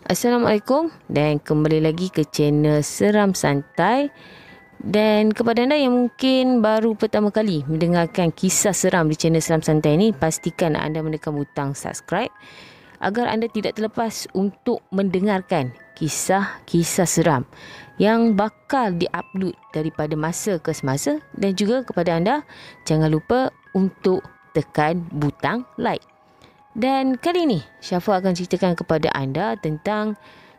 Assalamualaikum dan kembali lagi ke channel Seram Santai. Dan kepada anda yang mungkin baru pertama kali mendengarkan kisah seram di channel Seram Santai ini, pastikan anda menekan butang subscribe agar anda tidak terlepas untuk mendengarkan kisah-kisah seram yang bakal diupload daripada masa ke semasa. Dan juga kepada anda, jangan lupa untuk tekan butang like. Dan kali ini Syafa akan ceritakan kepada anda tentang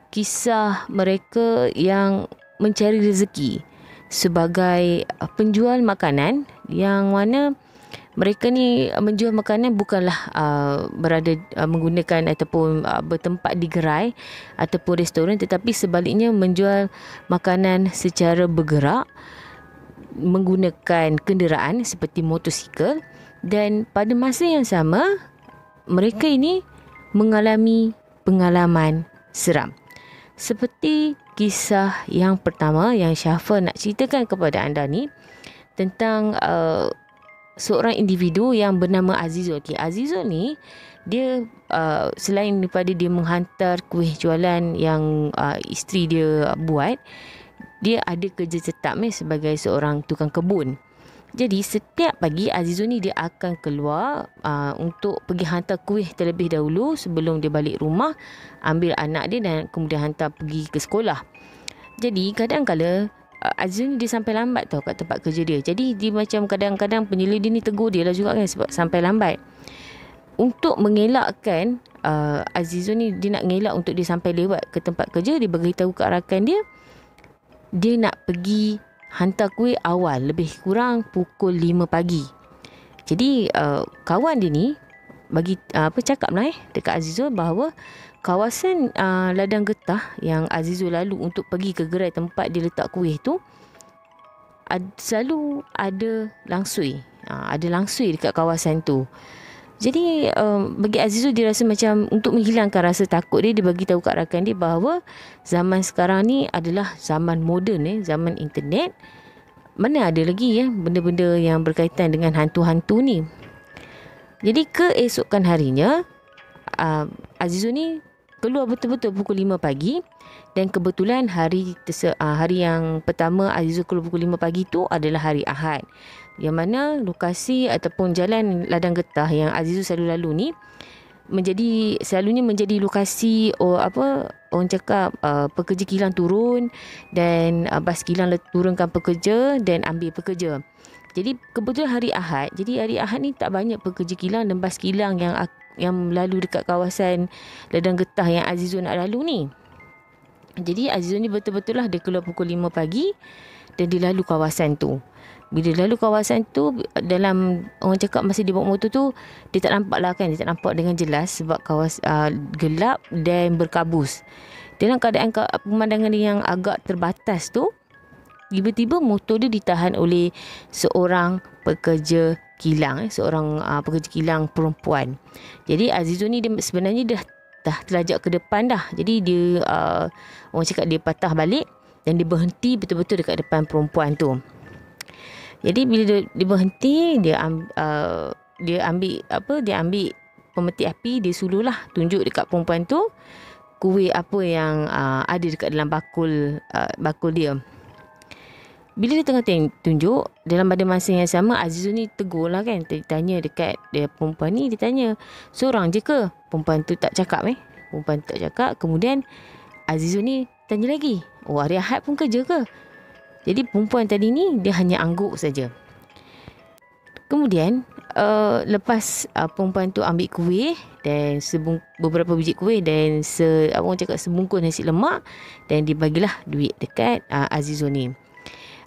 kisah mereka yang mencari rezeki sebagai penjual makanan, yang mana mereka ni menjual makanan bukanlah berada menggunakan ataupun bertempat di gerai ataupun restoran, tetapi sebaliknya menjual makanan secara bergerak menggunakan kenderaan seperti motosikal. Dan pada masa yang sama, mereka ini mengalami pengalaman seram. Seperti kisah yang pertama yang Syafa nak ceritakan kepada anda ni, tentang seorang individu yang bernama Azizul. Azizul ni dia selain daripada dia menghantar kuih jualan yang isteri dia buat, dia ada kerja tetap sebagai seorang tukang kebun. Jadi setiap pagi Azizul ni dia akan keluar untuk pergi hantar kuih terlebih dahulu sebelum dia balik rumah, ambil anak dia dan kemudian hantar pergi ke sekolah. Jadi kadang-kala Azizul ni dia sampai lambat tau kat tempat kerja dia. Jadi dia macam kadang-kadang penyelur dia ni tegur dia lah juga kan sebab sampai lambat. Untuk mengelakkan Azizul ni, dia nak ngelak untuk dia sampai lewat ke tempat kerja, dia beritahu ke rakan dia nak pergi hantar kuih awal, lebih kurang pukul 5 pagi. Jadi kawan dia ni cakap lah dekat Azizul bahawa kawasan ladang getah yang Azizul lalu untuk pergi ke gerai tempat dia letak kuih tu, selalu ada langsui. Ada langsui dekat kawasan tu. Jadi bagi Azizul, dia rasa macam untuk menghilangkan rasa takut dia bagi tahu kat rakan dia bahawa zaman sekarang ni adalah zaman moden, zaman internet. Mana ada lagi benda-benda yang berkaitan dengan hantu-hantu ni. Jadi keesokan harinya Azizul ni keluar betul-betul pukul 5 pagi. Dan kebetulan hari yang pertama Azizul keluar pukul 5 pagi tu adalah hari Ahad, yang mana lokasi ataupun jalan ladang getah yang Azizul selalu lalu ni selalunya menjadi lokasi orang cakap pekerja kilang turun dan bas kilang turunkan pekerja dan ambil pekerja. Jadi kebetulan hari Ahad. Jadi hari Ahad ni tak banyak pekerja kilang dan bas kilang yang lalu dekat kawasan ladang getah yang Azizul nak lalu ni. Jadi Azizul ni betul-betul lah dia keluar pukul 5 pagi dan dia lalu kawasan tu. Bila lalu kawasan tu, dalam orang cakap masa dia bawa motor tu, dia tak nampak lah kan, dia tak nampak dengan jelas sebab gelap dan berkabus. Dalam keadaan pemandangan yang agak terbatas tu, tiba-tiba motor dia ditahan oleh seorang pekerja kilang, seorang pekerja kilang perempuan. Jadi Azizul ni dia sebenarnya dah terlajak ke depan dah. Jadi dia orang cakap dia patah balik dan dia berhenti betul-betul dekat depan perempuan tu. Jadi bila dia berhenti, dia ambil pemetik api, dia sululah tunjuk dekat perempuan tu kuih apa yang ada dekat dalam bakul dia. Bila dia tengah tunjuk, dalam pada masa yang sama Azizul ni tegur lah kan, tanya dekat dia perempuan ni, dia tanya, seorang je ke? Perempuan tu tak cakap Perempuan tu tak cakap. Kemudian Azizul ni tanya lagi, hari Ahad pun kerja ke? Jadi perempuan tadi ni dia hanya angguk saja. Kemudian lepas perempuan tu ambil kuih dan beberapa biji kuih dan sebungkus nasi lemak, dan dibagilah duit dekat Azizul ni.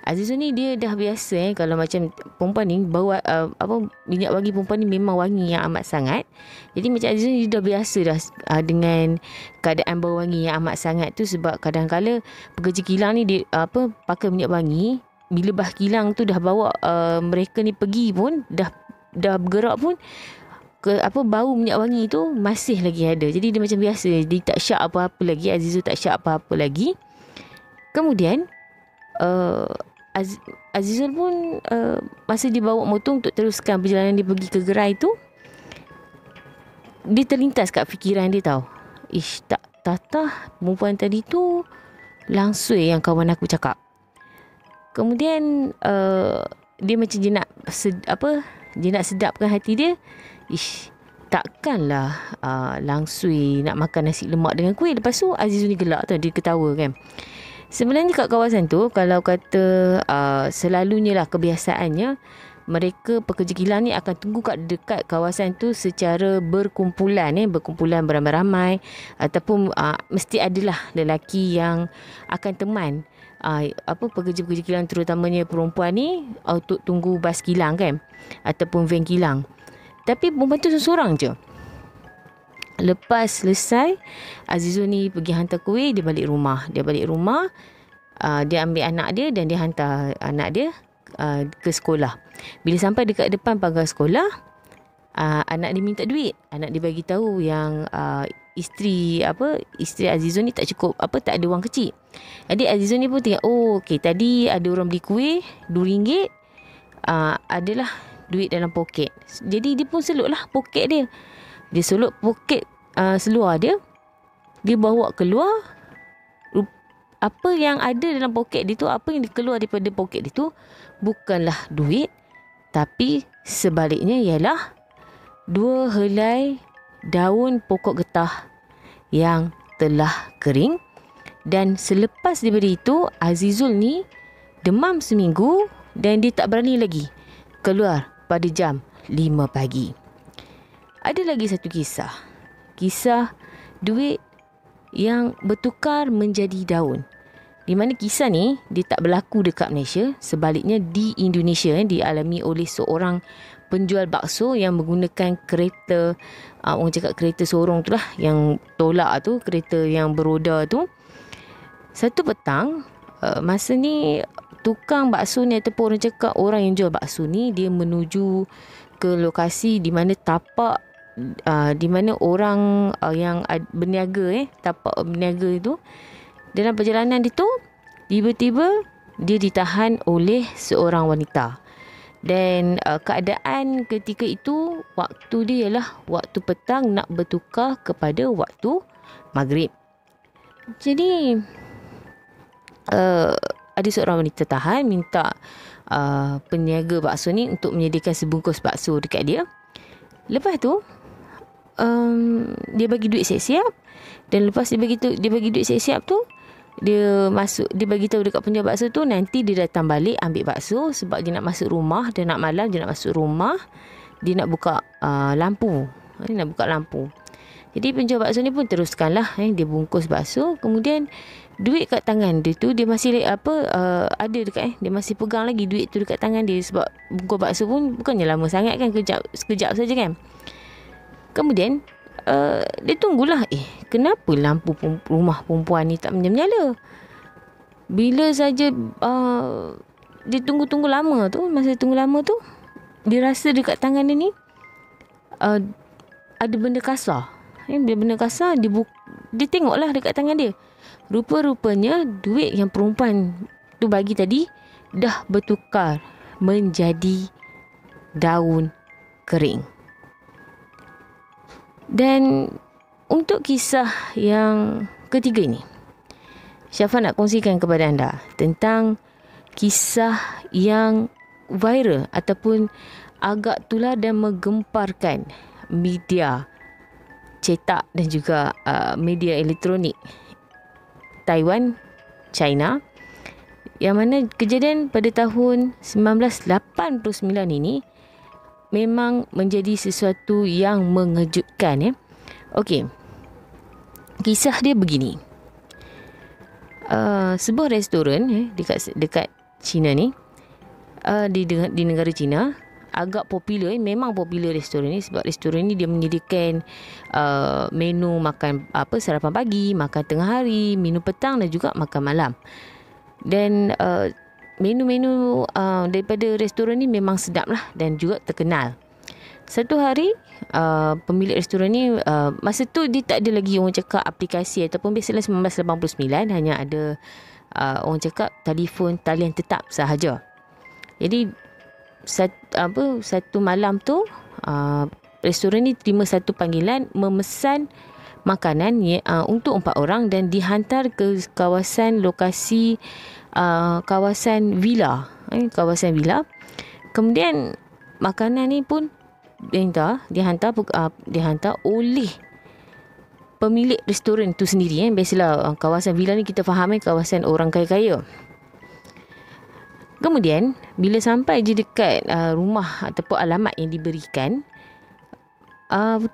Azizul ni dia dah biasa kalau macam perempuan ni bawa minyak wangi perempuan ni memang wangi yang amat sangat. Jadi macam Azizul ni dia dah biasa dengan keadaan bau wangi yang amat sangat tu, sebab kadang-kala pekerja kilang ni dia pakai minyak wangi. Bila bah kilang tu dah bawa mereka ni pergi pun dah bergerak pun bau minyak wangi tu masih lagi ada. Jadi dia macam biasa, dia tak syak apa-apa lagi. Azizul tak syak apa-apa lagi. Kemudian Azizul pun masa dia bawa motor untuk teruskan perjalanan dia pergi ke gerai tu, dia terlintas kat fikiran dia tau, tatah perempuan tadi tu langsui yang kawan aku cakap. Kemudian dia macam dia nak dia nak sedapkan hati dia. Takkanlah langsui nak makan nasi lemak dengan kuih. Lepas tu Azizul ni gelak tau, dia ketawa kan. Sebenarnya kat kawasan tu, kalau kata selalunya lah kebiasaannya, mereka pekerja kilang ni akan tunggu kat dekat kawasan tu secara berkumpulan beramai-ramai, ataupun mesti adalah lelaki yang akan teman pekerja-pekerja kilang, terutamanya perempuan ni, untuk tunggu bas kilang kan, ataupun van kilang. Tapi perempuan tu seorang je. Lepas selesai, Azizul ni pergi hantar kuih, dia balik rumah. Dia ambil anak dia dan dia hantar anak dia ke sekolah. Bila sampai dekat depan pagar sekolah, anak dia minta duit. Anak dia bagi tahu yang isteri Azizul ni tak cukup, tak ada wang kecil. Jadi Azizul ni pun tengok, okey, tadi ada orang beli kuih RM2, adalah duit dalam poket. Jadi dia pun selutlah poket dia. Dia seluk poket seluar dia. Dia bawa keluar. Apa yang ada dalam poket dia tu, apa yang keluar daripada poket dia tu, bukanlah duit, tapi sebaliknya ialah 2 helai daun pokok getah yang telah kering. Dan selepas daripada itu, Azizul ni demam seminggu dan dia tak berani lagi keluar pada jam 5 pagi. Ada lagi satu kisah. Kisah duit yang bertukar menjadi daun. Di mana kisah ni dia tak berlaku dekat Malaysia, sebaliknya di Indonesia dialami oleh seorang penjual bakso yang menggunakan kereta, orang cakap kereta sorong tu lah, yang tolak tu, kereta yang beroda tu. Satu petang, masa ni tukang bakso ni ataupun orang cakap orang yang jual bakso ni, dia menuju ke lokasi di mana tapak, di mana orang yang berniaga, tapak berniaga itu. Dalam perjalanan dia tu, tiba-tiba dia ditahan oleh seorang wanita. Dan keadaan ketika itu, waktu dia ialah waktu petang nak bertukar kepada waktu maghrib. Jadi ada seorang wanita tahan, minta peniaga bakso ni untuk menyediakan sebungkus bakso dekat dia. Lepas tu dia bagi duit siap-siap. Dan lepas dia bagi duit siap-siap tu, dia bagi tahu dekat penjual bakso tu, nanti dia datang balik ambil bakso, sebab dia nak masuk rumah, dia nak malam, dia nak masuk rumah, dia nak buka lampu. Dia nak buka lampu. Jadi penjual bakso ni pun teruskanlah, dia bungkus bakso. Kemudian duit kat tangan dia tu, dia masih ada dekat, dia masih pegang lagi duit tu dekat tangan dia, sebab bungkus bakso pun bukannya lama sangat kan, sekejap saja kan. Kemudian dia tunggulah, kenapa lampu rumah perempuan ni tak menyala? Bila saja dia tunggu lama tu, masa tunggu lama tu, dia rasa dekat tangan dia ni ada benda kasar. Benda kasar, dia tengoklah dekat tangan dia. Rupa-rupanya duit yang perempuan tu bagi tadi dah bertukar menjadi daun kering. Dan untuk kisah yang ketiga ini, Syafa nak kongsikan kepada anda tentang kisah yang viral ataupun agak tular dan menggemparkan media cetak dan juga media elektronik Taiwan, China, yang mana kejadian pada tahun 1989 ini memang menjadi sesuatu yang mengejutkan. Okey, kisah dia begini. Sebuah restoran dekat China ni, di negara China, agak popular, memang popular restoran ni, sebab restoran ni dia menyediakan menu makan sarapan pagi, makan tengah hari, minum petang dan juga makan malam. Dan menu-menu daripada restoran ni memang sedap lah dan juga terkenal. Satu hari, pemilik restoran ni, masa tu dia tak ada lagi orang cakap aplikasi ataupun biasalah 1989 hanya ada orang cakap telefon talian tetap sahaja. Jadi satu malam tu, restoran ni terima satu panggilan memesan makanan untuk 4 orang dan dihantar ke kawasan lokasi kawasan villa. Kawasan villa. Kemudian makanan ni pun dihantar oleh pemilik restoran tu sendiri. Biasalah kawasan villa ni kita faham kawasan orang kaya-kaya. Kemudian bila sampai je dekat rumah ataupun alamat yang diberikan,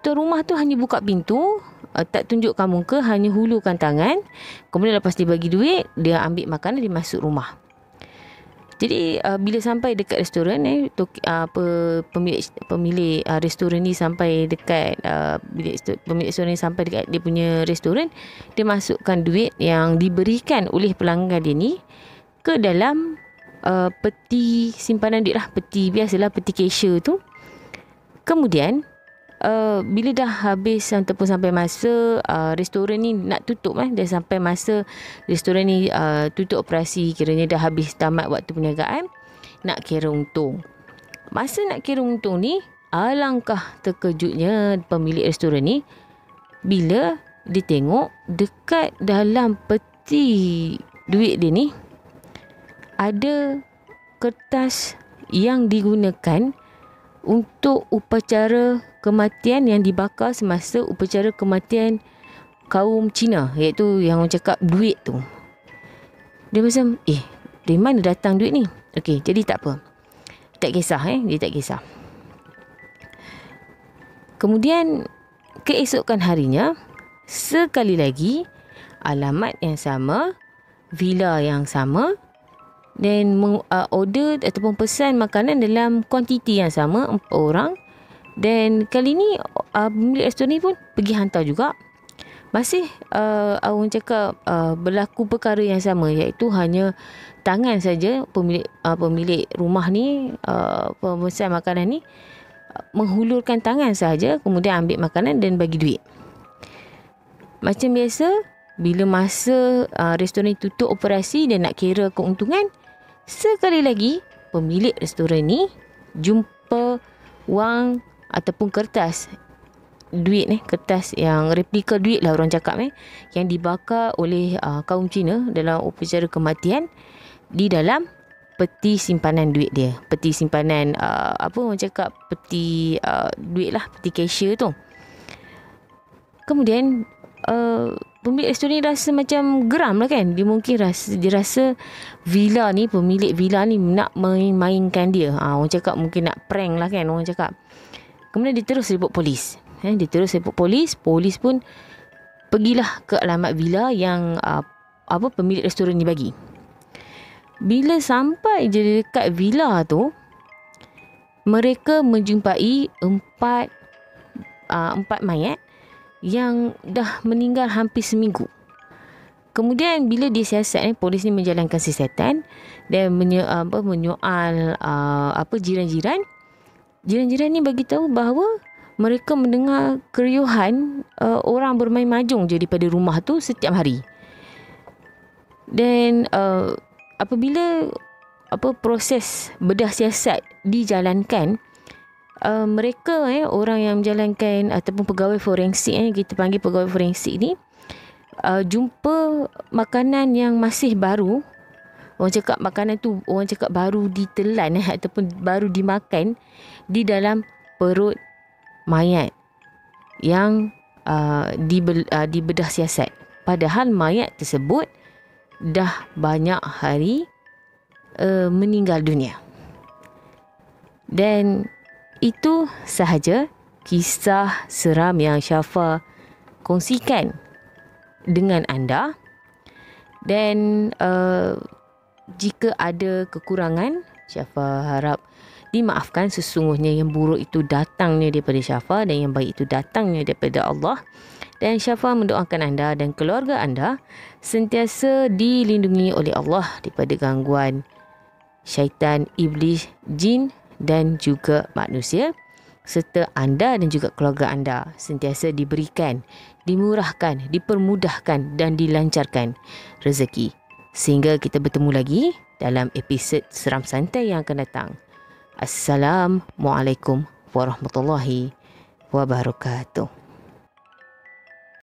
tuan rumah tu hanya buka pintu, tak tunjukkan muka, hanya hulurkan tangan. Kemudian lepas dia bagi duit, dia ambil makanan, dia masuk rumah. Jadi bila sampai dekat restoran, pemilik restoran ni sampai dekat pemilik restoran ni sampai dekat dia punya restoran, dia masukkan duit yang diberikan oleh pelanggan dia ni ke dalam peti simpanan duit lah, peti biasalah, peti cashier tu. Kemudian bila dah habis ataupun sampai masa restoran ni nak tutup, dah sampai masa restoran ni tutup operasi, kiranya dah habis tamat waktu perniagaan, nak kira untung. Masa nak kira untung ni, alangkah terkejutnya pemilik restoran ni bila dia tengok dekat dalam peti duit dia ni ada kertas yang digunakan untuk upacara kematian yang dibakar semasa upacara kematian kaum Cina, iaitu yang orang cakap duit tu. Dia macam, dari mana datang duit ni? Okey, jadi tak apa. Tak kisah, dia tak kisah. Kemudian keesokan harinya, sekali lagi alamat yang sama, villa yang sama, dan order ataupun pesan makanan dalam kuantiti yang sama, 4 orang. Dan kali ni pemilik restoran ni pun pergi hantar juga. Masih orang cakap berlaku perkara yang sama, iaitu hanya tangan saja pemilik rumah ni, pemesan makanan ni menghulurkan tangan saja, kemudian ambil makanan dan bagi duit. Macam biasa, bila masa restoran ni tutup operasi dan nak kira keuntungan, sekali lagi pemilik restoran ni jumpa wang ataupun kertas duit, kertas yang replika duit lah orang cakap, yang dibakar oleh kaum Cina dalam upacara kematian di dalam peti simpanan duit dia. Peti simpanan orang cakap, peti duit lah, peti cashier tu. Kemudian pemilik restoran ni rasa macam geram lah kan. Dia mungkin rasa villa ni, pemilik villa ni nak main-mainkan dia. Orang cakap mungkin nak prank lah kan, orang cakap. Kemudian dia terus report polis. Polis pun pergilah ke alamat villa yang pemilik restoran ni bagi. Bila sampai je dekat villa tu, mereka menjumpai 4 mayat yang dah meninggal hampir seminggu. Kemudian bila disiasat, polis ni menjalankan siasatan dan menyoal jiran-jiran. Jiran-jiran ni bagi tahu bahawa mereka mendengar keriuhan orang bermain mahjong je daripada rumah tu setiap hari. Dan apabila proses bedah siasat dijalankan, mereka orang yang menjalankan ataupun pegawai forensik, kita panggil pegawai forensik ni, jumpa makanan yang masih baru. Orang cakap makanan tu baru ditelan ataupun baru dimakan di dalam perut mayat yang dibedah siasat. Padahal mayat tersebut dah banyak hari meninggal dunia. Dan itu sahaja kisah seram yang Syafa kongsikan dengan anda. Dan jika ada kekurangan, Syafa harap dimaafkan. Sesungguhnya yang buruk itu datangnya daripada Syafa dan yang baik itu datangnya daripada Allah. Dan Syafa mendoakan anda dan keluarga anda sentiasa dilindungi oleh Allah daripada gangguan syaitan, iblis, jin dan juga manusia. Serta anda dan juga keluarga anda sentiasa diberikan, dimurahkan, dipermudahkan dan dilancarkan rezeki. Sehingga kita bertemu lagi dalam episod Seram Santai yang akan datang. Assalamualaikum warahmatullahi wabarakatuh.